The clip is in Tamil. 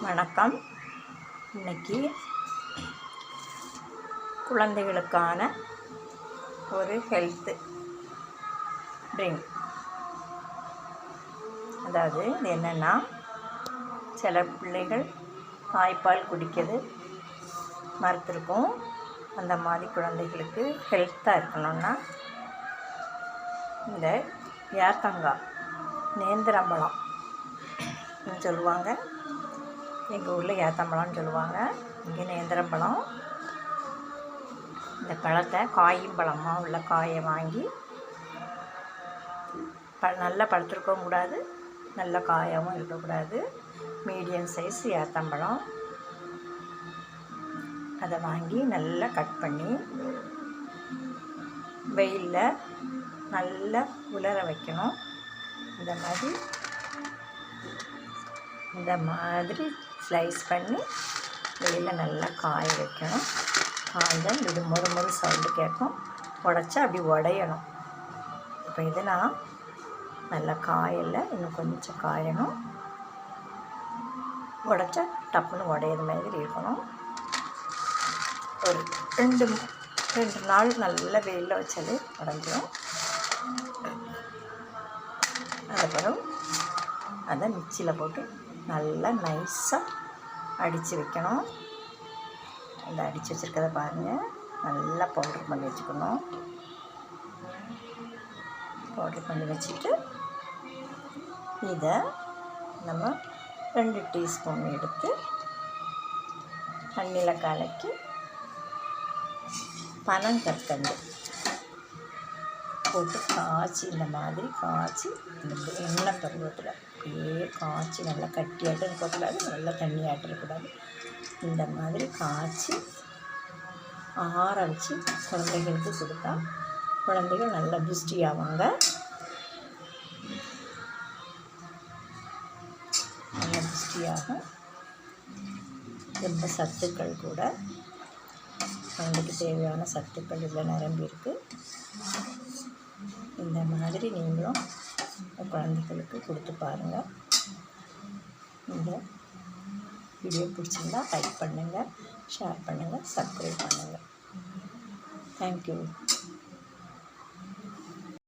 வணக்கம். இன்னைக்கு குழந்தைகளுக்கான ஒரு ஹெல்த் ட்ரிங்க். அதாவது இது என்னென்னா, சில பிள்ளைகள் தாய்ப்பால் குடிக்கிறது மறுத்திருக்கும். அந்த மாதிரி குழந்தைகளுக்கு ஹெல்த்தாக இருக்கணும்னா இந்த ஏத்தங்காய், நேந்திரம்பழம் சொல்லுவாங்க, எங்கள் ஊரில் ஏத்தம்பழம்னு சொல்லுவாங்க, இங்கே நேந்திரம்பழம். இந்த பழத்தை காயும் பழமாக உள்ள காயை வாங்கி நல்லா பழுத்திருக்கவும் கூடாது, நல்ல காயாகவும் இருக்கக்கூடாது, மீடியம் சைஸ் ஏத்தம்பழம். அதை வாங்கி நல்லா கட் பண்ணி வெயிலில் நல்லா உலர வைக்கணும். இந்த மாதிரி ஸ்லைஸ் பண்ணி வெயிலில் நல்லா காய வைக்கணும். காய்ந்த இது மொறு சவுண்டு கேட்கும். உடச்சா அப்படி உடையணும். இப்போ இதெல்லாம் நல்லா காயலை, இன்னும் கொஞ்சம் காயணும். உடச்சா டப்புன்னு உடையிற மாதிரி இருக்கணும். ஒரு ரெண்டு நாள் நல்லா வெயிலில் வச்சாலே உடஞ்சிடும். அதுக்கப்புறம் அதை மிக்சியில் போட்டு நல்லா நைஸாக அடித்து வைக்கணும். இந்த அடித்து வச்சுருக்கதை பாருங்கள், நல்லா பவுட்ரு பண்ணி வச்சுக்கணும். பவுட்ரு பண்ணி வச்சுட்டு இதை நம்ம 2 டீஸ்பூன் எடுத்து தண்ணியில் கலக்கி பனங்கற்கண்டு போட்டு காய்ச்சி, இந்த மாதிரி காய்ச்சி, இந்த எண்ணெய் பருவத்தில் அப்படியே காய்ச்சி, நல்லா கட்டியாட்டம் இருக்கக்கூடாது, நல்லா தண்ணியாட்டம் இருக்கக்கூடாது. இந்த மாதிரி காய்ச்சி ஆற வச்சு குழந்தைகளுக்கு கொடுத்தா குழந்தைகள் நல்லா புஷ்டி ஆவாங்க. நல்லா புஷ்டியாகும். ரொம்ப சத்துக்கள் கூட, குழந்தைக்கு தேவையான சத்துக்கள் இதில் நிரம்பி இருக்குது. இந்த மாதிரி நீங்களும் குழந்தைகளுக்கு கொடுத்து பாருங்கள். இந்த வீடியோ பிடிச்சிருந்தா லைக் பண்ணுங்கள், ஷேர் பண்ணுங்கள், சப்ஸ்கிரைப் பண்ணுங்கள். தேங்க்யூ.